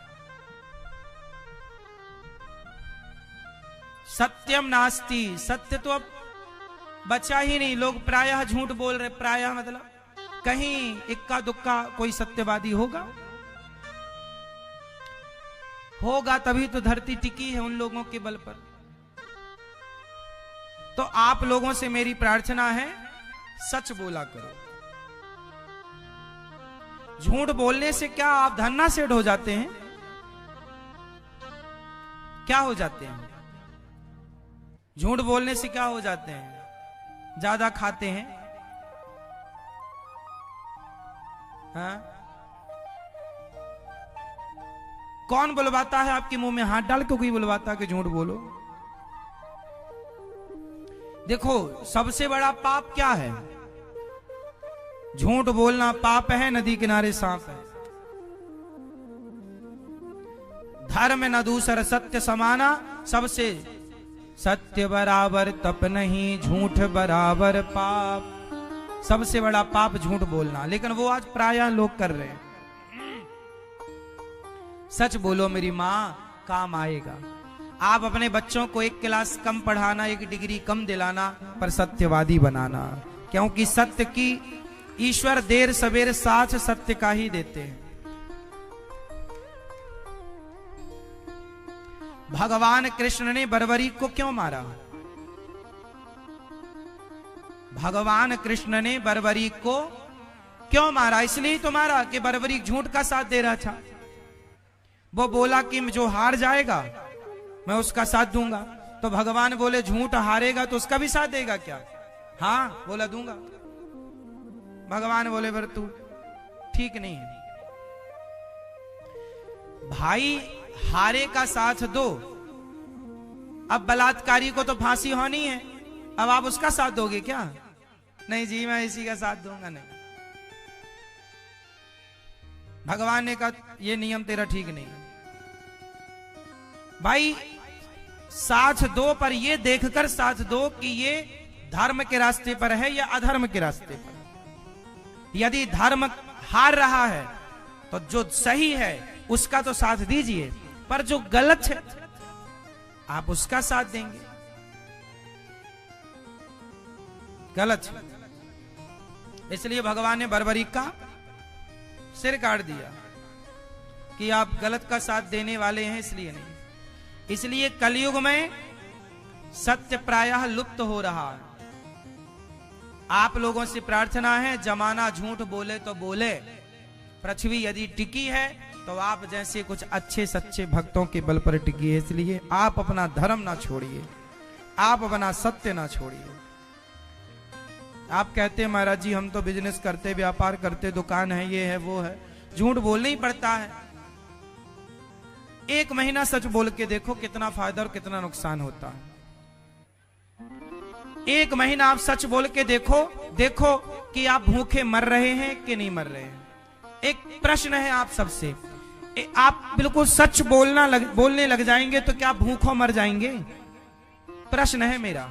सत्यम नास्ति, सत्य तो अब बचा ही नहीं। लोग प्रायः झूठ बोल रहे। प्रायः मतलब कहीं इक्का दुक्का कोई सत्यवादी होगा तभी तो धरती टिकी है, उन लोगों के बल पर। तो आप लोगों से मेरी प्रार्थना है, सच बोला करो। झूठ बोलने से क्या आप धन्ना सेठ हो जाते हैं? क्या हो जाते हैं? झूठ बोलने से क्या हो जाते हैं? ज्यादा खाते हैं? हाँ? कौन बुलवाता है आपके मुंह में हाथ डाल के? कोई बुलवाता कि झूठ बोलो? देखो, सबसे बड़ा पाप क्या है? झूठ बोलना पाप है, नदी किनारे सांप है। धर्म न दूसर सत्य समाना, सबसे सत्य बराबर तप नहीं, झूठ बराबर पाप। सबसे बड़ा पाप झूठ बोलना, लेकिन वो आज प्रायः लोग कर रहे हैं। सच बोलो मेरी मां, काम आएगा। आप अपने बच्चों को एक क्लास कम पढ़ाना, एक डिग्री कम दिलाना, पर सत्यवादी बनाना। क्योंकि सत्य की ईश्वर देर सवेर साथ सत्य का ही देते हैं। भगवान कृष्ण ने बर्बरी को क्यों मारा? भगवान कृष्ण ने बर्बरी को क्यों मारा? इसलिए तो मारा कि बर्बरी झूठ का साथ दे रहा था। वो बोला कि जो हार जाएगा मैं उसका साथ दूंगा। तो भगवान बोले झूठ हारेगा तो उसका भी साथ देगा क्या? हाँ, बोला दूंगा। भगवान बोले पर तू ठीक नहीं है भाई, हारे का साथ दो। अब बलात्कारी को तो फांसी होनी है, अब आप उसका साथ दोगे क्या? नहीं जी, मैं इसी का साथ दूंगा नहीं। भगवान ने कहा ये नियम तेरा ठीक नहीं है भाई। साथ दो, पर ये देखकर साथ दो कि ये धर्म के रास्ते पर है या अधर्म के रास्ते पर। यदि धर्म हार रहा है तो जो सही है उसका तो साथ दीजिए, पर जो गलत है आप उसका साथ देंगे। गलत है। इसलिए भगवान ने बर्बरीक का सिर काट दिया कि आप गलत का साथ देने वाले हैं, इसलिए नहीं। इसलिए कलयुग में सत्य प्रायः लुप्त हो रहा है। आप लोगों से प्रार्थना है, जमाना झूठ बोले तो बोले, पृथ्वी यदि टिकी है तो आप जैसे कुछ अच्छे सच्चे भक्तों के बल पर टिकी है। इसलिए आप अपना धर्म ना छोड़िए, आप अपना सत्य ना छोड़िए। आप कहते हैं महाराज जी हम तो बिजनेस करते, व्यापार करते, दुकान है, ये है वो है, झूठ बोलना ही पड़ता है। एक महीना सच बोल के देखो कितना फायदा और कितना नुकसान होता है। एक महीना आप सच बोल के देखो, देखो कि आप भूखे मर रहे हैं कि नहीं मर रहे हैं। एक प्रश्न है आप सबसे, आप बिल्कुल सच बोलने लग जाएंगे तो क्या भूखों मर जाएंगे? प्रश्न है मेरा,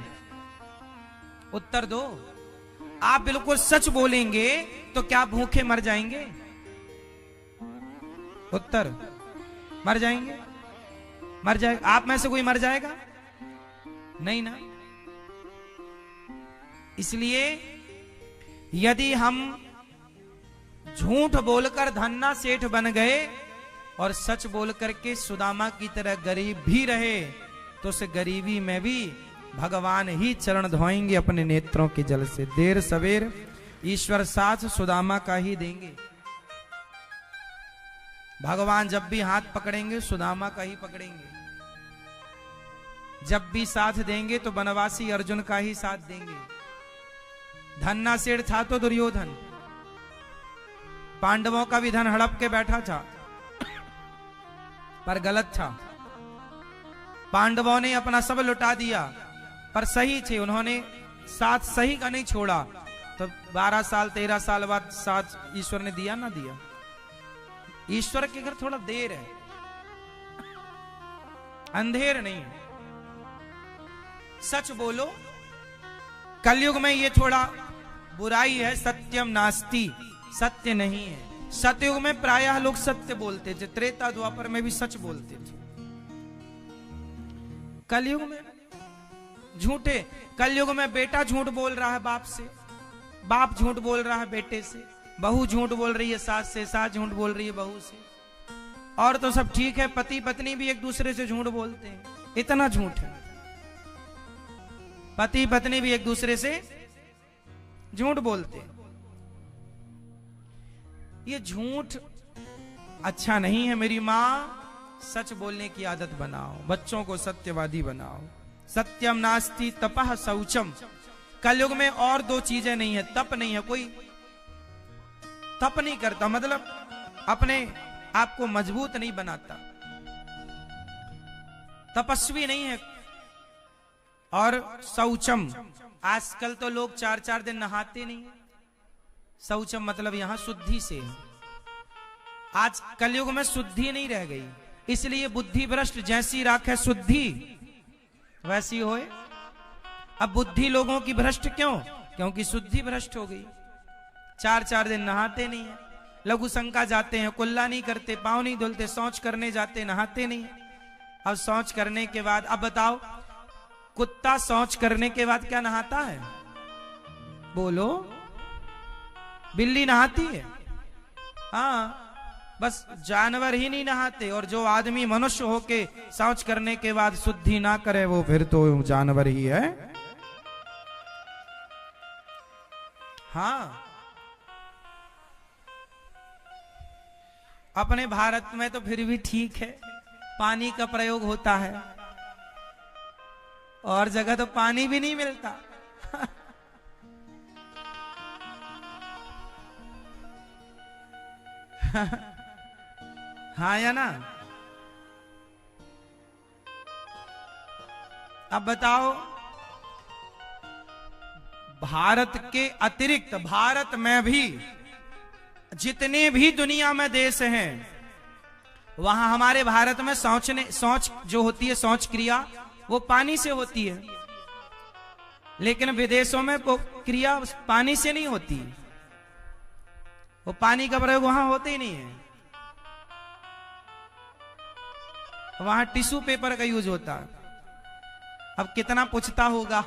उत्तर दो। आप बिल्कुल सच बोलेंगे तो क्या भूखे मर जाएंगे? उत्तर, मर जाएंगे। मर जाएगा, आप में से कोई मर जाएगा? नहीं ना। इसलिए यदि हम झूठ बोलकर धन्ना सेठ बन गए और सच बोलकर के सुदामा की तरह गरीब भी रहे तो उस गरीबी में भी भगवान ही चरण धोएंगे अपने नेत्रों के जल से। देर सवेर ईश्वर साथ सुदामा का ही देंगे। भगवान जब भी हाथ पकड़ेंगे सुदामा का ही पकड़ेंगे। जब भी साथ देंगे तो बनवासी अर्जुन का ही साथ देंगे। धन्ना सेठ था तो दुर्योधन, पांडवों का भी धन हड़प के बैठा था पर गलत था। पांडवों ने अपना सब लुटा दिया पर सही थे, उन्होंने साथ सही का नहीं छोड़ा। तो 12 साल 13 साल बाद साथ ईश्वर ने दिया ना दिया। ईश्वर के घर थोड़ा देर है, अंधेर नहीं है। सच बोलो। कलयुग में ये थोड़ा बुराई है, सत्यम नास्ति, सत्य नहीं है। सतयुग में प्रायः लोग सत्य बोलते थे, त्रेता द्वापर में भी सच बोलते थे। कलयुग में झूठे। कलयुग में बेटा झूठ बोल रहा है बाप से, बाप झूठ बोल रहा है बेटे से, बहू झूठ बोल रही है सास से, सास झूठ बोल रही है बहू से। और तो सब ठीक है, पति पत्नी भी एक दूसरे से झूठ बोलते हैं। इतना झूठ है, पति पत्नी भी एक दूसरे से झूठ बोलते हैं। ये झूठ अच्छा नहीं है। मेरी मां, सच बोलने की आदत बनाओ, बच्चों को सत्यवादी बनाओ। सत्यम नास्ति तपः शौचम। कलयुग में और दो चीजें नहीं है, तप नहीं है। कोई तप नहीं करता, मतलब अपने आप को मजबूत नहीं बनाता, तपस्वी नहीं है। और शौचम, आजकल तो लोग 4-4 दिन नहाते नहीं है। शौचम मतलब यहां शुद्धि से है। आज कलयुग में शुद्धि नहीं रह गई, इसलिए बुद्धि भ्रष्ट। जैसी राख है शुद्धि वैसी होए। अब बुद्धि लोगों की भ्रष्ट क्यों? क्योंकि शुद्धि भ्रष्ट हो गई। 4-4 दिन नहाते नहीं है, लघु शंका जाते हैं, कुल्ला नहीं करते, पांव नहीं धुलते, शौच करने जाते, नहाते नहीं है। अब शौच करने के बाद, अब बताओ, कुत्ता शौच करने के बाद क्या नहाता है? बोलो। बिल्ली नहाती है? हाँ, बस जानवर ही नहीं नहाते। और जो आदमी मनुष्य होके शौच करने के बाद शुद्धि ना करे वो फिर तो जानवर ही है। हाँ, अपने भारत में तो फिर भी ठीक है, पानी का प्रयोग होता है। और जगह तो पानी भी नहीं मिलता। हाँ या ना? अब बताओ, भारत के अतिरिक्त भारत में भी जितने भी दुनिया में देश हैं, वहां हमारे भारत में शौच जो होती है, शौच क्रिया, वो पानी से होती है। लेकिन विदेशों में वो क्रिया पानी से नहीं होती, वो पानी का प्रयोग वहां होते ही नहीं है। वहां टिश्यू पेपर का यूज होता है। अब कितना पूछता होगा।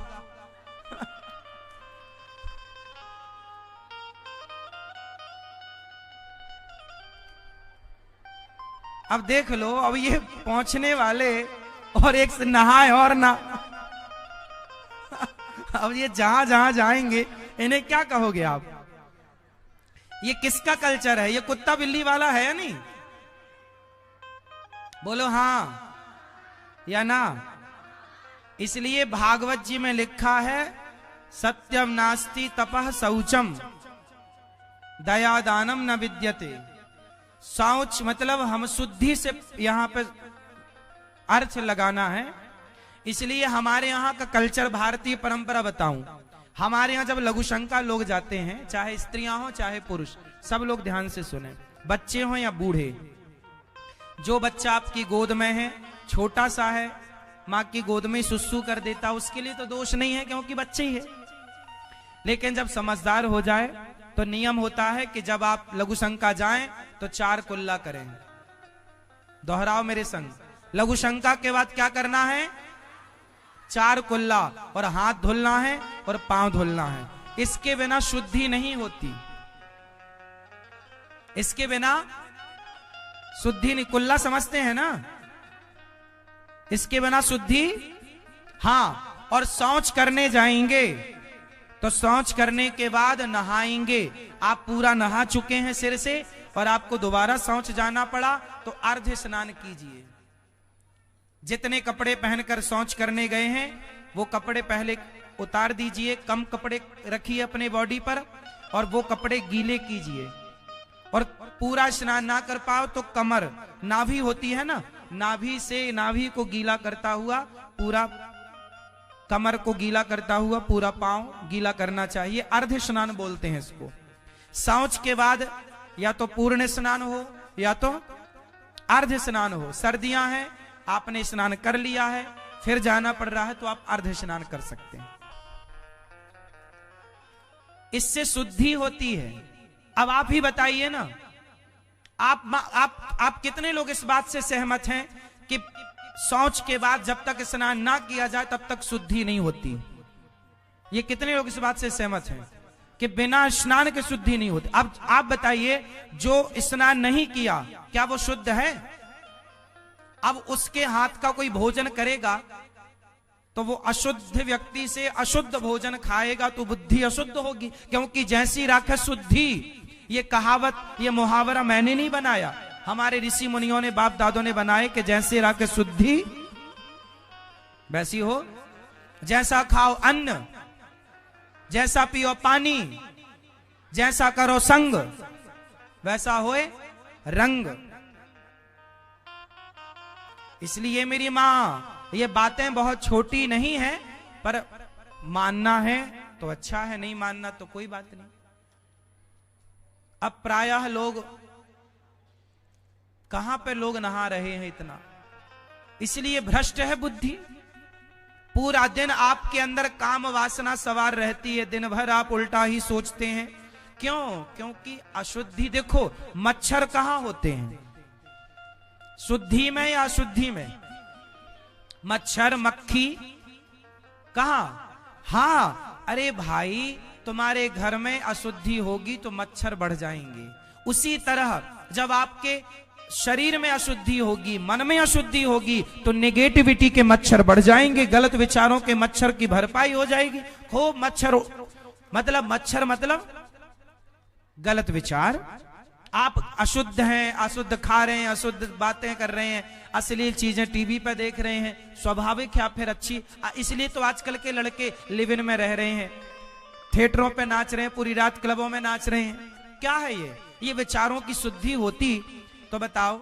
अब देख लो, अब ये पहुंचने वाले और एक से नहाए और ना, अब ये जहां जहां जाएंगे इन्हें क्या कहोगे आप? ये किसका कल्चर है? ये कुत्ता बिल्ली वाला है या नहीं? बोलो हां या ना। इसलिए भागवत जी में लिखा है, सत्यम नास्ति तपः शौचम दया दानम न विद्यते। शौच मतलब हम शुद्धि से यहां पे अर्थ लगाना है। इसलिए हमारे यहां का कल्चर, भारतीय परंपरा बताऊं, हमारे यहां जब लघुशंका लोग जाते हैं, चाहे स्त्रियां हो चाहे पुरुष, सब लोग ध्यान से सुने, बच्चे हो या बूढ़े, जो बच्चा आपकी गोद में है, छोटा सा है, माँ की गोद में सुसु कर देता, उसके लिए तो दोष नहीं है क्योंकि बच्चे ही है। लेकिन जब समझदार हो जाए तो नियम होता है कि जब आप लघुशंका जाएं तो 4 कुल्ला करें। दोहराओ मेरे संग, लघुशंका के बाद क्या करना है? 4 कुल्ला, और हाथ धुलना है और पांव धुलना है। इसके बिना शुद्धि नहीं होती, इसके बिना शुद्धि नहीं। कुल्ला समझते हैं ना? इसके बिना शुद्धि। हां, और शौच करने जाएंगे तो शौच करने के बाद नहाएंगे। आप पूरा नहा चुके हैं सिर से और आपको दोबारा शौच जाना पड़ा तो अर्ध स्नान कीजिए। जितने कपड़े पहनकर शौच करने गए हैं वो कपड़े पहले उतार दीजिए, कम कपड़े रखिए अपने बॉडी पर और वो कपड़े गीले कीजिए। और पूरा स्नान ना कर पाओ तो कमर, नाभि होती है ना, नाभि से नाभि को गीला करता हुआ, पूरा कमर को गीला करता हुआ पूरा पांव गीला करना चाहिए। अर्ध स्नान बोलते हैं इसको। शौच के बाद या तो पूर्ण स्नान हो या तो अर्ध स्नान हो। सर्दियां हैं, आपने स्नान कर लिया है, फिर जाना पड़ रहा है तो आप अर्ध स्नान कर सकते हैं। इससे शुद्धि होती है। अब आप ही बताइए ना, आप कितने लोग इस बात से सहमत हैं कि शौच के बाद जब तक स्नान ना किया जाए तब तक शुद्धि नहीं होती? ये कितने लोग इस बात से सहमत हैं कि बिना स्नान के शुद्धि नहीं होती? अब आप बताइए, जो स्नान नहीं किया क्या वो शुद्ध है? अब उसके हाथ का कोई भोजन करेगा तो वो अशुद्ध व्यक्ति से अशुद्ध भोजन खाएगा तो बुद्धि अशुद्ध होगी, क्योंकि जैसी राखे शुद्धि। ये कहावत, ये मुहावरा मैंने नहीं बनाया, हमारे ऋषि मुनियों ने, बाप दादों ने बनाए कि जैसे राखे शुद्धि वैसी हो। जैसा खाओ अन्न, जैसा पियो पानी, जैसा करो संग वैसा होए रंग। इसलिए मेरी मां, ये बातें बहुत छोटी नहीं है, पर मानना है तो अच्छा है, नहीं मानना तो कोई बात नहीं। अब प्रायः लोग, कहां पे लोग नहा रहे हैं इतना? इसलिए भ्रष्ट है बुद्धि। पूरा दिन आपके अंदर काम वासना सवार रहती है, दिन भर आप उल्टा ही सोचते हैं। क्यों? क्योंकि अशुद्धि। देखो, मच्छर कहां होते हैं? शुद्धि में या अशुद्धि में? मच्छर मक्खी कहां? हां, अरे भाई, तुम्हारे घर में अशुद्धि होगी तो मच्छर बढ़ जाएंगे। उसी तरह जब आपके शरीर में अशुद्धि होगी, मन में अशुद्धि होगी, तो नेगेटिविटी के मच्छर बढ़ जाएंगे, गलत विचारों के मच्छर की भरपाई हो जाएगी। खूब मच्छर मतलब गलत विचार। आप अशुद्ध हैं, अशुद्ध खा रहे हैं, अशुद्ध बातें कर रहे हैं, अश्लील चीजें टीवी पे देख रहे हैं, स्वाभाविक है आप फिर अच्छी। इसलिए तो आजकल के लड़के लिव इन में रह रहे हैं, थिएटरों पे नाच रहे हैं, पूरी रात क्लबों में नाच रहे हैं। क्या है ये विचारों की शुद्धि होती तो बताओ,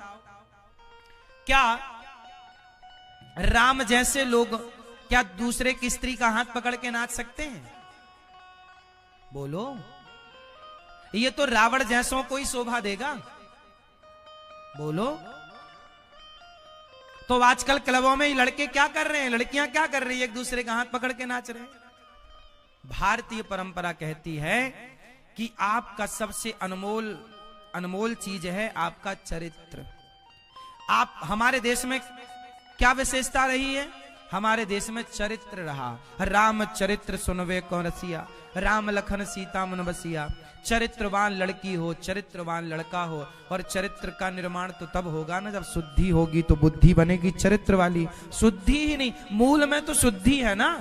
क्या राम जैसे लोग क्या दूसरे की स्त्री का हाथ पकड़ के नाच सकते हैं? बोलो, ये तो रावण जैसों को ही शोभा देगा। बोलो, तो आजकल क्लबों में लड़के क्या कर रहे हैं, लड़कियां क्या कर रही है? एक दूसरे का हाथ पकड़ के नाच रहे हैं। भारतीय परंपरा कहती है कि आपका सबसे अनमोल चीज है आपका चरित्र। आप, हमारे देश में क्या विशेषता रही है? हमारे देश में चरित्र रहा। राम चरित्र सुनवे कौन रसिया, राम लखन सीता मन बसिया। चरित्रवान लड़की हो, चरित्रवान लड़का हो, और चरित्र का निर्माण तो तब होगा ना जब शुद्धि होगी, तो बुद्धि बनेगी चरित्र वाली। शुद्धि ही नहीं, मूल में तो शुद्धि है ना।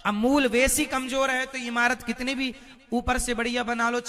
अब मूल वैसी कमजोर है तो इमारत कितनी भी ऊपर से बढ़िया बना लो,